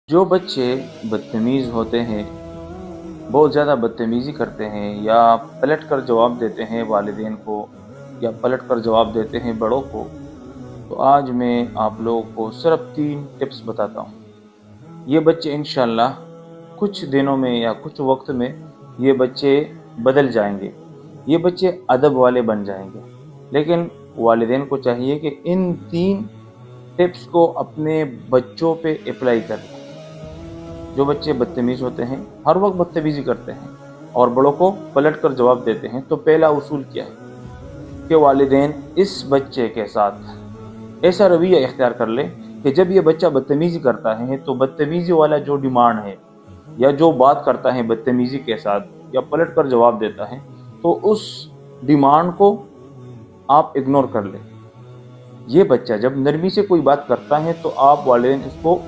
جو बच्चे बदतमीज़ होते हैं, बहुत ज़्यादा बदतमीज़ी करते हैं या पलट कर जवाब देते हैं वालिदैन को या पलट कर जवाब देते हैं बड़ों को, तो आज मैं आप लोगों को सिर्फ 3 टिप्स बताता हूँ। ये बच्चे इंशाअल्लाह कुछ दिनों में या कुछ वक्त में ये बच्चे बदल जाएंगे, ये बच्चे अदब वाले बन जाएंगे। लेकिन वालिदैन को चाहिए कि इन 3 टिप्स को अपने बच्चों पे अप्लाई करें। जो बच्चे बदतमीज़ होते हैं, हर वक्त बदतमीज़ी करते हैं और बड़ों को पलट कर जवाब देते हैं, तो पहला उसूल क्या है कि वालिदैन इस बच्चे के साथ ऐसा रवैया इख्तियार कर ले कि जब ये बच्चा बदतमीज़ी करता है तो बदतमीज़ी वाला जो डिमांड है या जो बात करता है बदतमीज़ी के साथ या पलट कर जवाब देता है, तो उस डिमांड को आप इग्नोर कर लें। ये बच्चा जब नरमी से कोई बात करता है तो आप वालिदैन इसको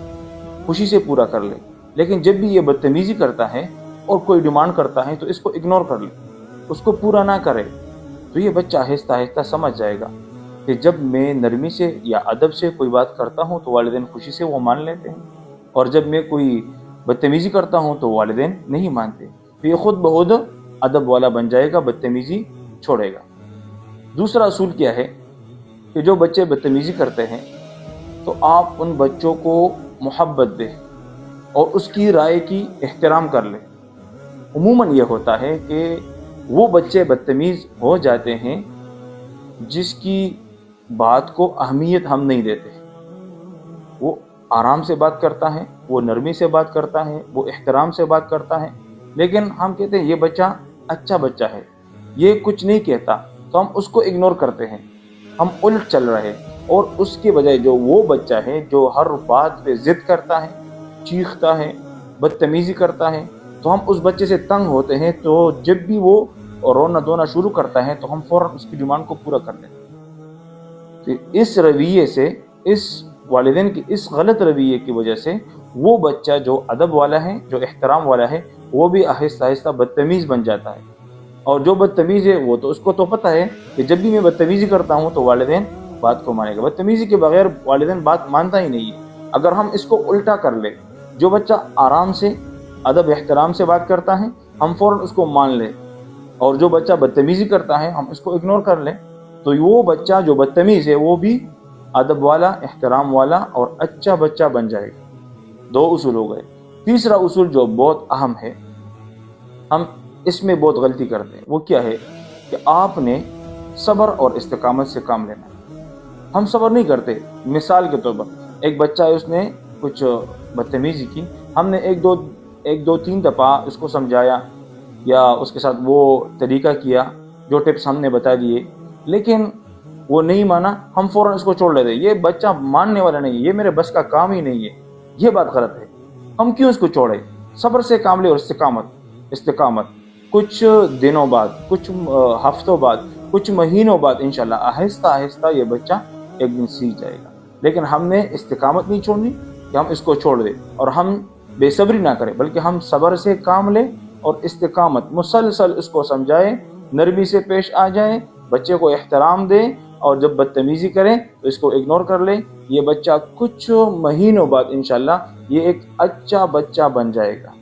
खुशी से पूरा कर लें, लेकिन जब भी ये बदतमीज़ी करता है और कोई डिमांड करता है तो इसको इग्नोर कर ले, उसको पूरा ना करे। तो ये बच्चा आहिस्ता आहिस्ता समझ जाएगा कि जब मैं नरमी से या अदब से कोई बात करता हूँ तो वालिदैन खुशी से वो मान लेते हैं, और जब मैं कोई बदतमीज़ी करता हूँ तो वालिदैन नहीं मानते। तो ये खुद बहुत अदब वाला बन जाएगा, बदतमीज़ी छोड़ेगा। दूसरा असूल क्या है कि जो बच्चे बदतमीज़ी करते हैं तो आप उन बच्चों को मोहब्बत दें और उसकी राय की एहतराम कर लें। उमूमन ये होता है कि वो बच्चे बदतमीज़ हो जाते हैं जिसकी बात को अहमियत हम नहीं देते। वो आराम से बात करता है, वो नरमी से बात करता है, वो एहतराम से बात करता है, लेकिन हम कहते हैं ये बच्चा अच्छा बच्चा है, ये कुछ नहीं कहता, तो हम उसको इग्नोर करते हैं, हम उल्ट चल रहे हैं। और उसके बजाय जो वो बच्चा है जो हर बात पे ज़िद करता है, चीखता है, बदतमीज़ी करता है, तो हम उस बच्चे से तंग होते हैं। तो जब भी वो रोना धोना शुरू करता है तो हम फ़ौरन उसकी डिमांड को पूरा कर लेते हैं। तो इस रवैये से, इस वालिदैन की इस गलत रवैये की वजह से वो बच्चा जो अदब वाला है, जो एहतराम वाला है, वो भी आहिस्ता आहिस्ता बदतमीज़ बन जाता है। और जो बदतमीज़ है वो तो उसको तो पता है कि जब भी मैं बदतमीज़ी करता हूँ तो वालिदैन बात को मानेगा। बदतमीज़ी के बगैर वालिदैन बात मानता ही नहीं है। अगर हम इसको उल्टा कर ले, जो बच्चा आराम से अदब एहतराम से बात करता है हम फ़ौरन उसको मान लें, और जो बच्चा बदतमीज़ी करता है हम इसको इग्नोर कर लें, तो वो बच्चा जो बदतमीज़ है वो भी अदब वाला, एहतराम वाला और अच्छा बच्चा बन जाएगा। 2 उसूल हो गए। तीसरा उसूल जो बहुत अहम है, हम इसमें बहुत गलती करते हैं, वो क्या है कि आपने सब्र और इस्तिकामत से काम लेना है। हम सब्र नहीं करते। मिसाल के तौर पर एक बच्चा है, उसने कुछ बदतमीज़ी की, हमने एक दो तीन दफ़ा उसको समझाया या उसके साथ वो तरीका किया जो टिप्स हमने बता दिए, लेकिन वो नहीं माना, हम फ़ौरन उसको छोड़ लेते। ये बच्चा मानने वाला नहीं है, ये मेरे बस का काम ही नहीं है, ये बात गलत है। हम क्यों इसको छोड़े? सब्र से काम ले और इस्तिकामत कुछ दिनों बाद, कुछ हफ्तों बाद, कुछ महीनों बाद इंशाल्लाह आहिस्ता आहिस्ता ये बच्चा एक दिन सीख जाएगा। लेकिन हमने इस्तिकामत नहीं छोड़नी कि हम इसको छोड़ दें, और हम बेसब्री ना करें, बल्कि हम सब्र से काम लें और इस्तिकामत मुसलसल इसको समझाएं, नरमी से पेश आ जाएं, बच्चे को एहतराम दें, और जब बदतमीज़ी करें तो इसको इग्नोर कर लें। ये बच्चा कुछ महीनों बाद इंशाल्लाह ये एक अच्छा बच्चा बन जाएगा।